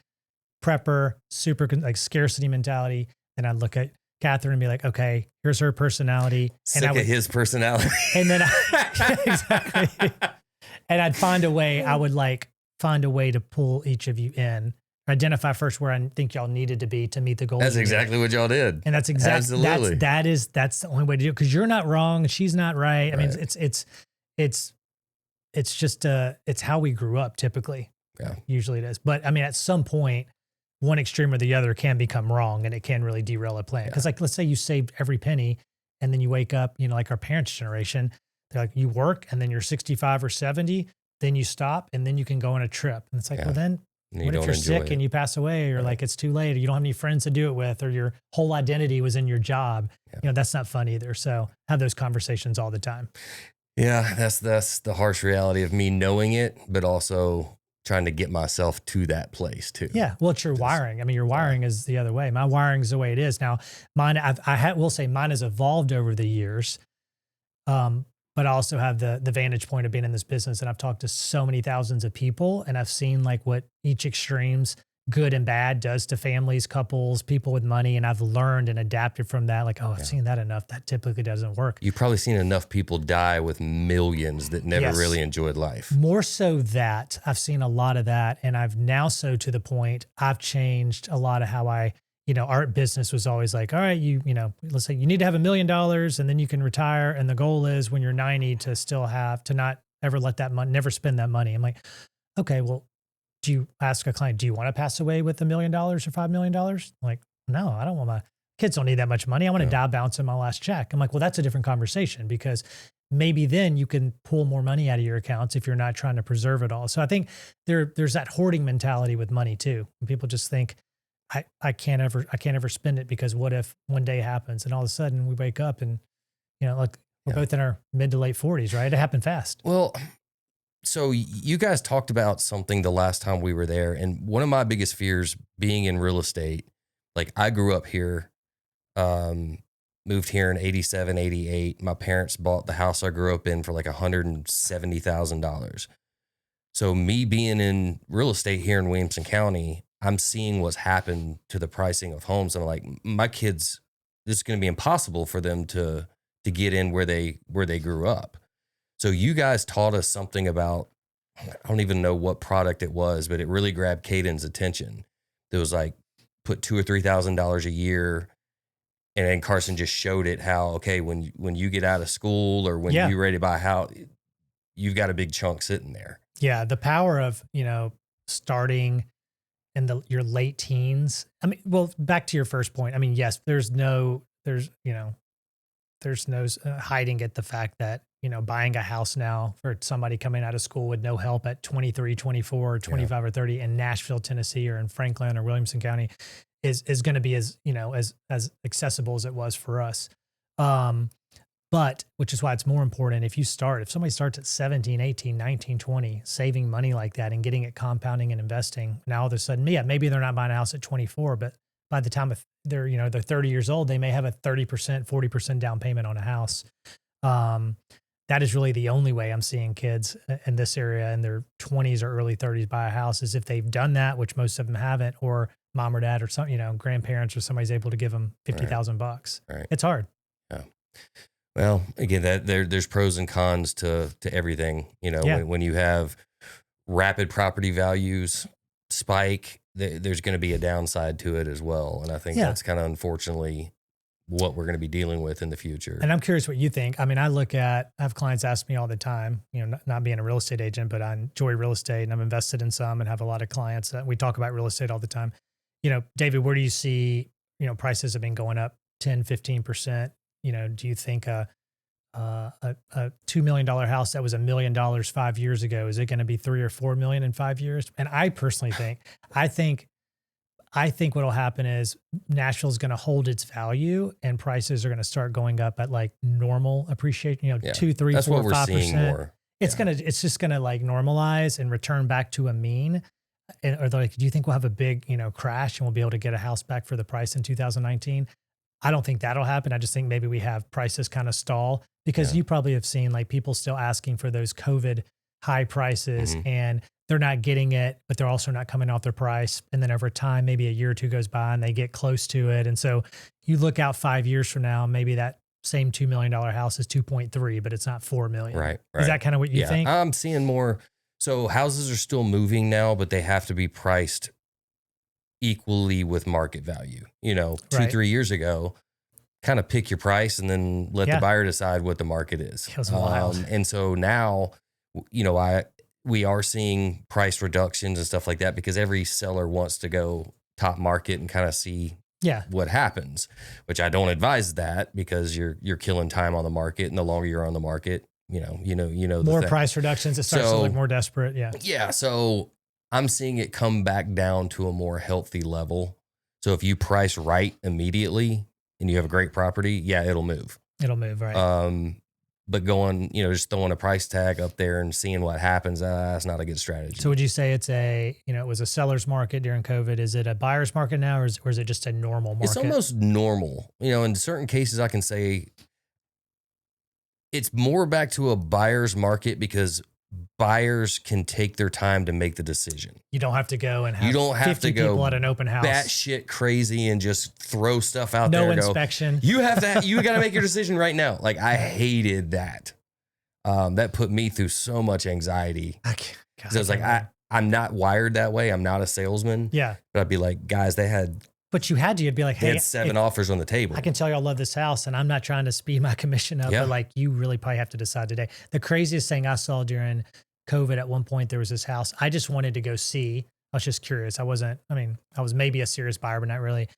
prepper, super like scarcity mentality. And I'd look at Catherine and be like, okay, here's her personality. Sick of his personality. And then exactly. And I'd find a way, to pull each of you in, identify first where I think y'all needed to be to meet the goals. That's exactly what y'all did. And that's exactly, absolutely. That's the only way to do it. Cause you're not wrong. She's not right. I mean, it's just, it's how we grew up typically. Yeah. Usually it is. But I mean, at some point, one extreme or the other can become wrong and it can really derail a plan. Because like, let's say you saved every penny and then you wake up, like our parents' generation, they're like, you work and then you're 65 or 70, then you stop and then you can go on a trip. And it's like, well, then what if you're sick and you pass away or like it's too late or you don't have any friends to do it with or your whole identity was in your job? Yeah. That's not fun either. So have those conversations all the time. Yeah, that's the harsh reality of me knowing it, but also trying to get myself to that place too. Yeah. Well, it's your wiring. I mean, your wiring is the other way. My wiring is the way it is. Now mine, will say mine has evolved over the years. But I also have the vantage point of being in this business. And I've talked to so many thousands of people and I've seen like what each extremes, good and bad, does to families, couples, people with money. And I've learned and adapted from that. Like, I've seen that enough. That typically doesn't work. You've probably seen enough people die with millions that never really enjoyed life. More so that I've seen a lot of that. And I've now so to the point, I've changed a lot of how our business was always like, all right, let's say you need to have $1 million and then you can retire. And the goal is when you're 90 to not ever let that money, never spend that money. I'm like, okay, well, do you ask a client, do you want to pass away with $1 million or $5 million? I'm like, no, I don't want my kids don't need that much money. I want to die bouncing my last check. I'm like, well, that's a different conversation because maybe then you can pull more money out of your accounts if you're not trying to preserve it all. So I think there's that hoarding mentality with money too. And people just think, I can't ever spend it because what if one day happens and all of a sudden we wake up and, look, we're both in our mid to late 40s, right? It happened fast. Well, so you guys talked about something the last time we were there. And one of my biggest fears being in real estate, like I grew up here, moved here in 87, 88. My parents bought the house I grew up in for like $170,000. So me being in real estate here in Williamson County, I'm seeing what's happened to the pricing of homes. And I'm like, my kids, this is going to be impossible for them to get in where they grew up. So you guys taught us something about, I don't even know what product it was, but it really grabbed Caden's attention. It was like put $2,000 or $3,000 a year. And then Carson just showed it how, okay, when you get out of school or when you're ready to buy a house, you've got a big chunk sitting there. Yeah. The power of, starting in your late teens. I mean, well, back to your first point. I mean, yes, there's no hiding at the fact that, buying a house now for somebody coming out of school with no help at 23, 24, 25 or 30 in Nashville, Tennessee, or in Franklin or Williamson County is going to be as accessible as it was for us. But which is why it's more important if somebody starts at 17, 18, 19, 20, saving money like that and getting it compounding and investing, now all of a sudden, maybe they're not buying a house at 24, but by the time they're 30 years old, they may have a 30%, 40% down payment on a house. That is really the only way I'm seeing kids in this area in their 20s or early 30s buy a house is if they've done that, which most of them haven't, or mom or dad or some, grandparents or somebody's able to give them $50,000. Right. It's hard. Yeah. Well, again, there's pros and cons to everything. When you have rapid property values spike there's going to be a downside to it as well. And I think that's kind of unfortunately what we're going to be dealing with in the future. And I'm curious what you think. I mean, I have clients ask me all the time, not being a real estate agent, but I enjoy real estate and I'm invested in some and have a lot of clients that we talk about real estate all the time. David, where do you see, prices have been going up 10, 15%? Do you think a $2 million house that was $1 million 5 years ago, is it going to be 3 or 4 million in 5 years? And I personally think, I think what'll happen is Nashville's going to hold its value and prices are going to start going up at like normal appreciation, 2, 3, that's 4, what we're 5%. seeing more. It's just going to like normalize and return back to a mean. And or like, do you think we'll have a big, crash and we'll be able to get a house back for the price in 2019? I don't think that'll happen. I just think maybe we have prices kind of stall because you probably have seen like people still asking for those COVID high prices and they're not getting it, but they're also not coming off their price. And then over time, maybe a year or two goes by and they get close to it. And so you look out 5 years from now, maybe that same $2 million house is 2.3, but it's not 4 million. Right. Is that kind of what you think? I'm seeing more. So houses are still moving now, but they have to be priced equally with market value. 2-3 years ago, kind of pick your price and then let the buyer decide what the market is. It was wild. And so now, we are seeing price reductions and stuff like that because every seller wants to go top market and kind of see what happens, which I don't advise that because you're killing time on the market, and the longer you're on the market, more price reductions. It starts to look more desperate. Yeah. Yeah. So I'm seeing it come back down to a more healthy level. So if you price right immediately and you have a great property, it'll move. It'll move. Right. But going, just throwing a price tag up there and seeing what happens, that's not a good strategy. So would you say it's it was a seller's market during COVID? Is it a buyer's market now, or is it just a normal market? It's almost normal. In certain cases, I can say it's more back to a buyer's market because buyers can take their time to make the decision. You don't have to go and have 50 people at an open house. Batshit crazy and just throw stuff out there. No inspection. You got to make your decision right now. Like I hated that. That put me through so much anxiety. I was like, I'm not wired that way. I'm not a salesman. Yeah. But I'd be like, guys, but you had to. You'd be like, hey, they had 7 offers on the table. I can tell y'all love this house, and I'm not trying to speed my commission up, but like you really probably have to decide today. The craziest thing I saw during COVID, at one point, there was this house I just wanted to go see. I was just curious. I was maybe a serious buyer, but not really.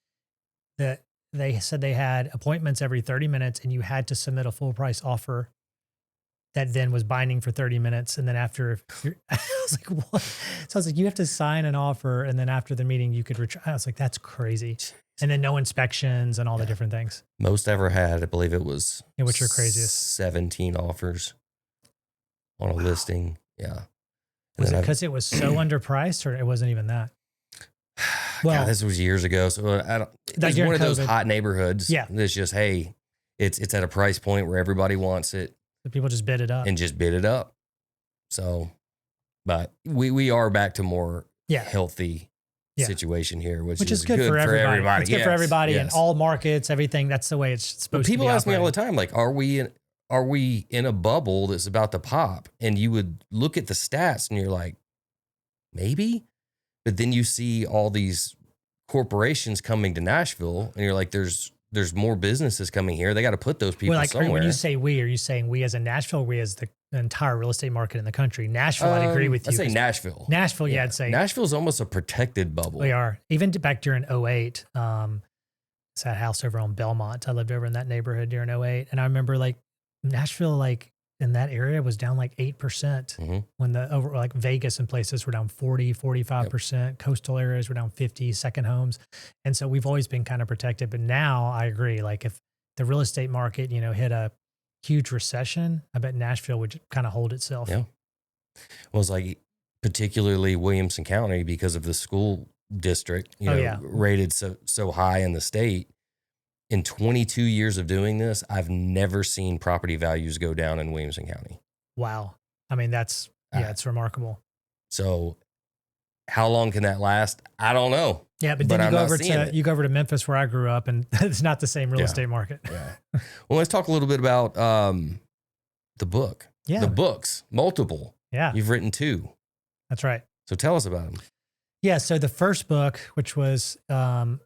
They said they had appointments every 30 minutes, and you had to submit a full price offer that then was binding for 30 minutes. And then after, I was like, what? So I was like, you have to sign an offer. And then after the meeting, you could I was like, that's crazy. And then no inspections and all the different things. Most ever had, I believe it was. What's your craziest? 17 offers on a listing. Yeah. Was it because it was so underpriced, or it wasn't even that? Well, God, this was years ago. So it's one of those hot neighborhoods. Yeah. It's just, hey, it's at a price point where everybody wants it. People just bid it up. So, but we are back to more healthy situation here, which is good for everybody. It's good for everybody in all markets, everything. That's the way it's supposed to be. People ask me all the time, like, are we in a bubble that's about to pop? And you would look at the stats and you're like, maybe. But then you see all these corporations coming to Nashville and you're like, there's more businesses coming here. They got to put those people somewhere. When you say we, are you saying we as in Nashville, or we as the entire real estate market in the country? Nashville, I'd agree with you. I'd say Nashville. Nashville, I'd say. Nashville's almost a protected bubble. We are. Even back during 2008, it's that house over on Belmont. I lived over in that neighborhood during 2008. And I remember like Nashville, like in that area was down like 8% when like Vegas and places were down 40, 45%. Yep. Coastal areas were down 50, second homes. And so we've always been kind of protected. But now I agree. Like if the real estate market, hit a huge recession, I bet Nashville would kind of hold itself. Yeah. Well, it's like particularly Williamson County because of the school district, rated so high in the state. In 22 years of doing this, I've never seen property values go down in Williamson County. Wow. I mean, it's remarkable. So how long can that last? I don't know. Yeah, but then you go over to Memphis where I grew up, and it's not the same real estate market. Yeah. Well, let's talk a little bit about the book. Yeah. The books, multiple. Yeah. You've written 2. That's right. So tell us about them. Yeah. So the first book, which was, for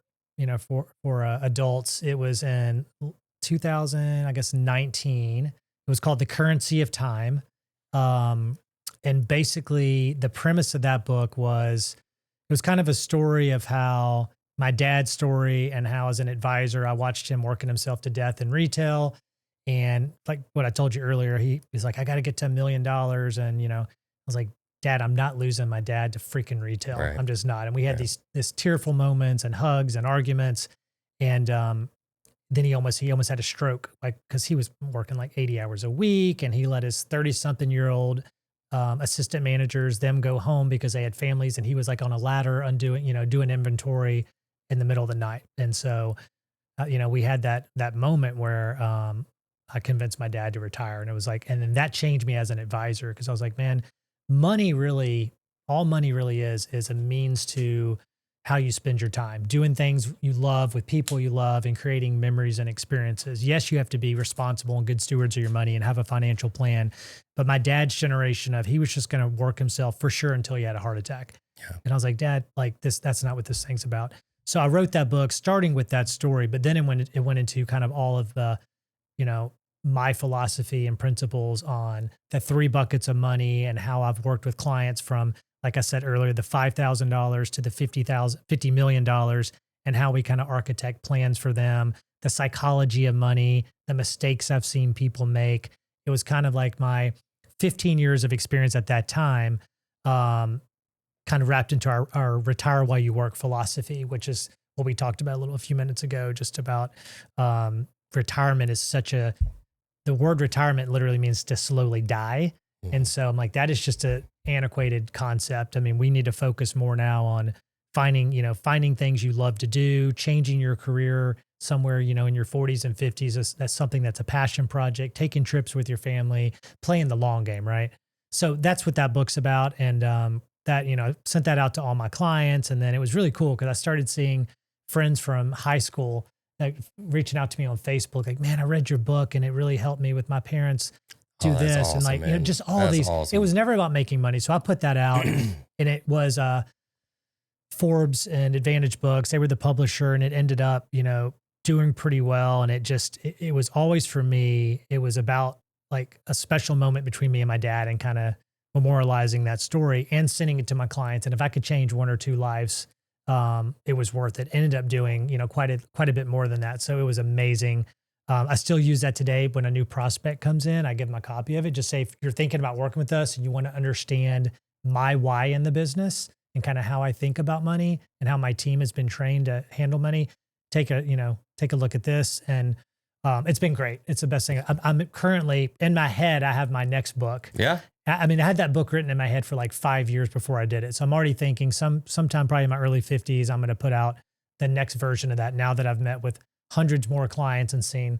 adults, it was in 2019. It was called The Currency of Time. And basically the premise of that book was, it was kind of a story of how my dad's story and how as an advisor, I watched him working himself to death in retail. And like what I told you earlier, he's like, I got to get to $1 million. And, I was like, Dad, I'm not losing my dad to freaking retail. Right. I'm just not. And we had these tearful moments and hugs and arguments. And, then he almost had a stroke, like, cause he was working like 80 hours a week, and he let his 30-something-year-old assistant managers, them go home because they had families, and he was like on a ladder doing inventory in the middle of the night. And so, we had that moment where I convinced my dad to retire, and it was like, and then that changed me as an advisor, because I was like, man, all money really is a means to how you spend your time, doing things you love with people you love and creating memories and experiences. Yes, you have to be responsible and good stewards of your money and have a financial plan. But my dad's generation he was just going to work himself for sure until he had a heart attack. Yeah. And I was like, Dad, like that's not what this thing's about. So I wrote that book starting with that story, but then it went into kind of all of the, my philosophy and principles on the 3 buckets of money and how I've worked with clients from, like I said earlier, the $5,000 to the $50 million, and how we kind of architect plans for them, the psychology of money, the mistakes I've seen people make. It was kind of like my 15 years of experience at that time, kind of wrapped into our retire while you work philosophy, which is what we talked about a few minutes ago, just about retirement is the word retirement literally means to slowly die. Mm-hmm. And so I'm like, that is just a antiquated concept. I mean, we need to focus more now on finding things you love to do, changing your career somewhere, in your 40s and 50s. That's something that's a passion project, taking trips with your family, playing the long game, right? So that's what that book's about. And sent that out to all my clients. And then it was really cool because I started seeing friends from high school reaching out to me on Facebook, like, man, I read your book and it really helped me with my parents do this. Awesome, and like, man. Just all that's these, awesome. It was never about making money. So I put that out and it was Forbes and Advantage Books. They were the publisher, and it ended up, doing pretty well. And it was always, for me, it was about like a special moment between me and my dad, and kind of memorializing that story and sending it to my clients. And if I could change 1 or 2 lives, it was worth it. Ended up doing, quite a bit more than that. So it was amazing. I still use that today. When a new prospect comes in, I give them a copy of it. Just say, if you're thinking about working with us and you want to understand my why in the business and kind of how I think about money and how my team has been trained to handle money, take a look at this. And it's been great. It's the best thing. I'm currently in my head. I have my next book. Yeah. I mean, I had that book written in my head for like 5 years before I did it. So I'm already thinking sometime probably in my early 50s, I'm going to put out the next version of that, now that I've met with hundreds more clients and seen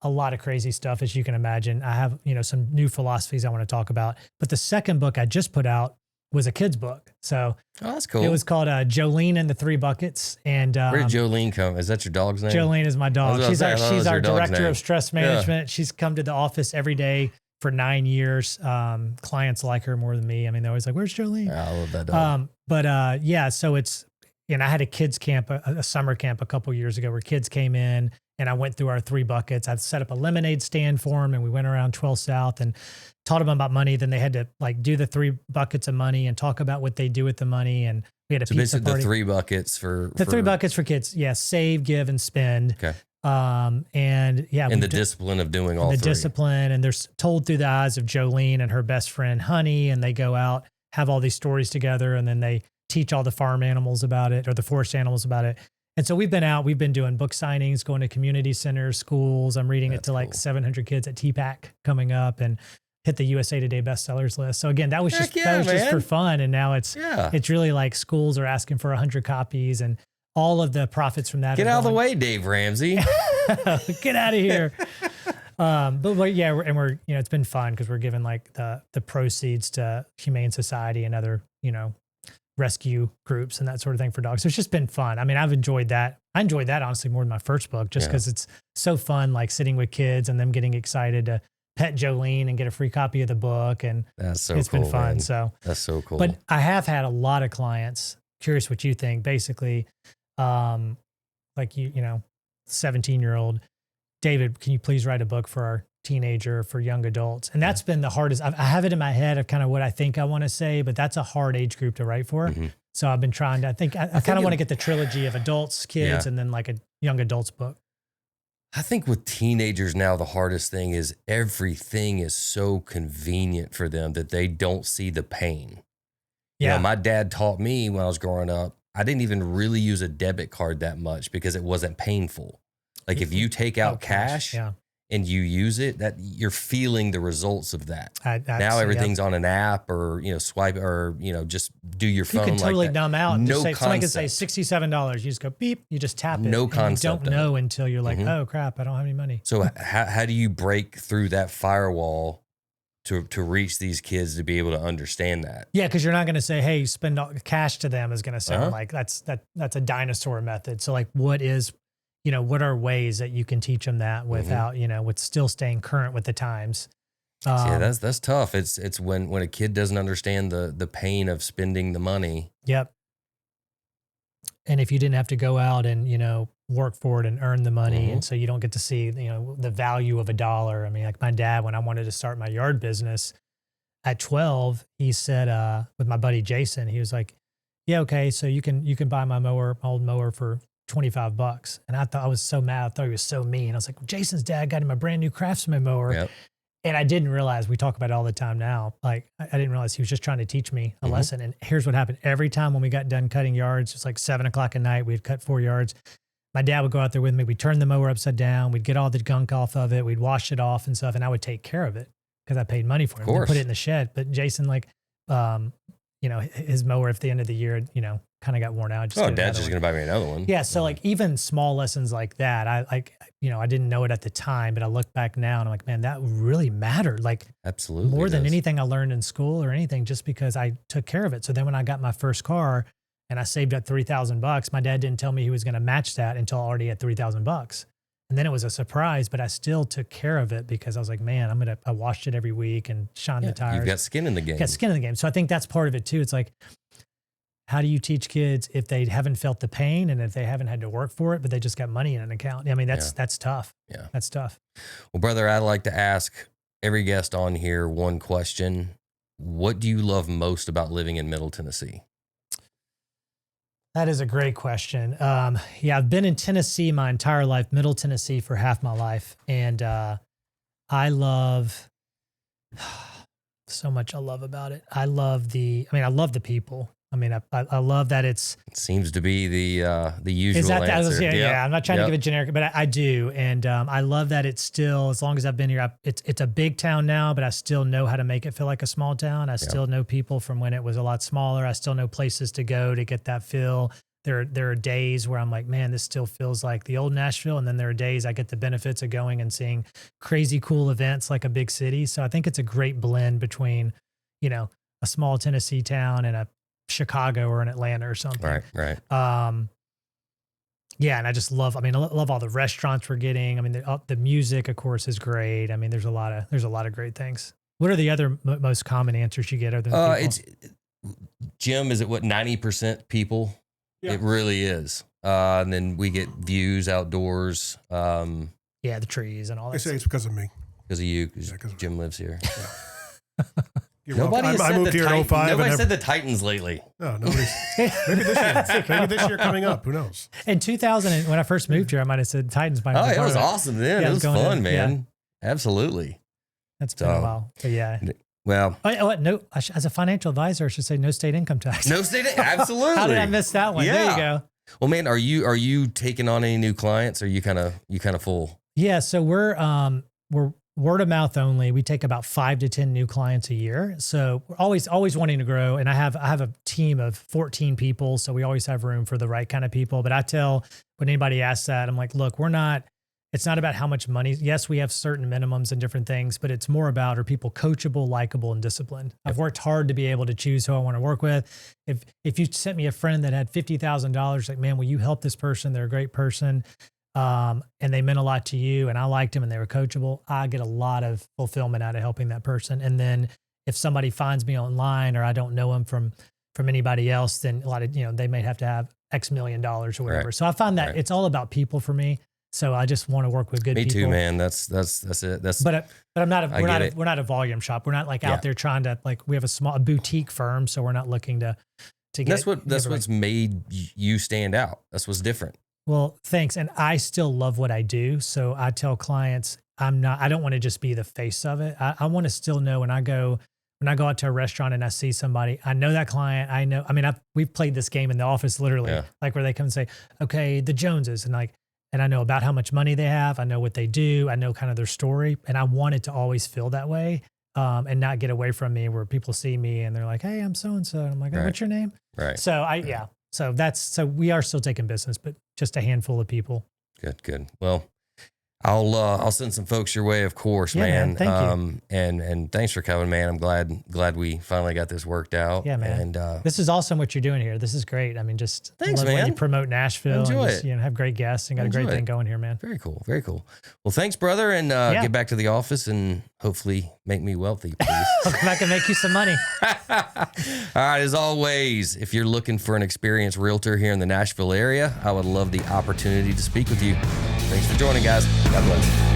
a lot of crazy stuff, as you can imagine. I have, some new philosophies I want to talk about. But the second book I just put out was a kid's book. So that's cool. It was called Jolene and the 3 Buckets. And where did Jolene come? Is that your dog's name? Jolene is my dog. She's our director of stress management. Yeah. She's come to the office every day for 9 years. Clients like her more than me. I mean, they're always like, "Where's Jolene?" Yeah, I love that dog. So it's, I had a kids camp, a summer camp a couple years ago, where kids came in, and I went through our 3 buckets. I set up a lemonade stand for them, and we went around 12 South and taught them about money. Then they had to like do the 3 buckets of money and talk about what they do with the money. And we had a pizza party. The 3 buckets for 3 buckets for kids. Yeah. Save, give, and spend. Okay. And the discipline of doing all 3. Discipline, and they're told through the eyes of Jolene and her best friend Honey, and they go out, have all these stories together, and then they teach all the farm animals about it, or the forest animals about it. And so we've been doing book signings, going to community centers, schools. I'm reading it to like 700 kids at TPAC coming up, and hit the USA Today bestsellers list. So again, that was just for fun. And now it's really like schools are asking for 100 copies, and all of the profits from that. Get out of the way, Dave Ramsey. Get out of here. But yeah, we're it's been fun because we're giving like the proceeds to Humane Society and other, rescue groups and that sort of thing for dogs. So it's just been fun. I mean, I've enjoyed that. I enjoyed that honestly more than my first book, just because it's so fun, like sitting with kids and them getting excited to pet Jolene and get a free copy of the book. And it's been fun. Man. So that's so cool. But I have had a lot of clients curious what you think. Basically, like 17-year-old David, can you please write a book for our teenager, for young adults? And that's been the hardest. I have it in my head of kind of what I think I want to say, but that's a hard age group to write for. Mm-hmm. So I've been trying to, I kind of want to get the trilogy of adults, kids, and then like a young adults book. I think with teenagers now, the hardest thing is everything is so convenient for them that they don't see the pain. Yeah. My dad taught me when I was growing up, I didn't even really use a debit card that much because it wasn't painful. Like if you take out cash and you use it, that you're feeling the results of that. Now everything's on an app or, swipe or, just do your phone. You can totally like numb out. And just say, somebody could say $67. You just go beep, you just tap it. No concept. You don't know until you're like, oh crap, I don't have any money. So how do you break through that firewall to reach these kids to be able to understand that? Yeah, because you're not going to say, hey, spend all cash to them is going to sound like that's a dinosaur method. So like what are ways that you can teach them that without, with still staying current with the times? Yeah, that's tough. It's when a kid doesn't understand the pain of spending the money. Yep. And if you didn't have to go out and, work for it and earn the money. And so you don't get to see, the value of a dollar. I mean, like my dad, when I wanted to start my yard business at 12, he said, with my buddy Jason, he was like, yeah, okay. So you can buy my old mower for $25. And I thought, I was so mad. I thought he was so mean. I was like, Jason's dad got him a brand new Craftsman mower. Yep. And I didn't realize, we talk about it all the time now. Like I didn't realize he was just trying to teach me a lesson. And here's what happened. Every time when we got done cutting yards, it's like 7:00 at night, we'd cut 4 yards. My dad would go out there with me. We'd turn the mower upside down. We'd get all the gunk off of it. We'd wash it off and stuff. And I would take care of it because I paid money for it. And put it in the shed. But Jason, his mower at the end of the year, kind of got worn out. Dad's just going to buy me another one. Yeah. So like even small lessons like that, I didn't know it at the time, but I look back now and I'm like, man, that really mattered. Like absolutely more than anything I learned in school or anything, just because I took care of it. So then when I got my first car and I saved up $3,000, my dad didn't tell me he was going to match that until I already had $3,000. And then it was a surprise, but I still took care of it because I was like, man, I washed it every week and shined the tires. You've got skin in the game. Got skin in the game. So I think that's part of it too. It's like, how do you teach kids if they haven't felt the pain and if they haven't had to work for it, but they just got money in an account? I mean, that's tough. Yeah. That's tough. Well, brother, I'd like to ask every guest on here one question. What do you love most about living in Middle Tennessee? That is a great question. I've been in Tennessee my entire life, Middle Tennessee for half my life. And I love so much I love about it. I love the people. I mean, I love that it seems to be the usual answer. Yeah. I'm not trying to give it generic, but I do. And I love that it's still, as long as I've been here, it's a big town now, but I still know how to make it feel like a small town. I still know people from when it was a lot smaller. I still know places to go to get that feel. There are days where I'm like, man, this still feels like the old Nashville. And then there are days I get the benefits of going and seeing crazy cool events like a big city. So I think it's a great blend between, a small Tennessee town and a Chicago or an Atlanta or something. Right. And I just love all the restaurants we're getting. I mean, the music, of course, is great. I mean, there's a lot of great things. What are the other most common answers you get other than people? It's Jim, is it 90% people? Yeah. It really is. And then we get views outdoors. The trees and all that. They say it's because of me. Because of you, because Jim lives here. Yeah. I moved here in 05. Nobody said the Titans lately. No, nobody's. Maybe this year coming up. Who knows? In 2000, when I first moved here, I might have said Titans. It was awesome then. It was fun, man. Yeah. Absolutely. That's been a while. But yeah. Well. No. As a financial advisor, I should say no state income tax. No state. Absolutely. How did I miss that one? Yeah. There you go. Well, man, are you taking on any new clients? Or are you kind of full? Yeah. So we're word of mouth only. We take about 5 to 10 new clients a year. So we're always wanting to grow. And I have a team of 14 people. So we always have room for the right kind of people. But I tell when anybody asks that, I'm like, look, it's not about how much money. Yes, we have certain minimums and different things, but it's more about, are people coachable, likable, and disciplined? I've worked hard to be able to choose who I want to work with. If you sent me a friend that had $50,000, like, man, will you help this person? They're a great person. And they meant a lot to you and I liked them and they were coachable, I get a lot of fulfillment out of helping that person. And then if somebody finds me online or I don't know them from from anybody else, then a lot of, they may have to have X million dollars or whatever. Right. So I find that it's all about people for me. So I just want to work with good people. Me too, man. That's it. But I'm not we're not a volume shop. We're not like out there trying to, like, we have a boutique firm. So we're not looking to get. That's what's made you stand out. That's what's different. Well, thanks. And I still love what I do. So I tell clients, I don't want to just be the face of it. I want to still know when I go out to a restaurant and I see somebody, I know that client. We've played this game in the office, literally, like where they come and say, okay, the Joneses, and I know about how much money they have. I know what they do. I know kind of their story. And I want it to always feel that way, and not get away from me where people see me and they're like, hey, I'm so-and-so. And I'm like, oh, what's your name? Right. So So we are still taking business, but just a handful of people. Good. Well, I'll send some folks your way, of course, man. Thank you. And thanks for coming, man. I'm glad we finally got this worked out. Yeah, man. And this is awesome what you're doing here. This is great. I mean, just thanks, love man. when you promote Nashville. Enjoy and just, it. Have great guests and got a great thing going here, man. Very cool. Very cool. Well, thanks, brother, and get back to the office and hopefully make me wealthy, please. I'll come back and make you some money. All right. As always, if you're looking for an experienced realtor here in the Nashville area, I would love the opportunity to speak with you. Thanks for joining, guys. God bless.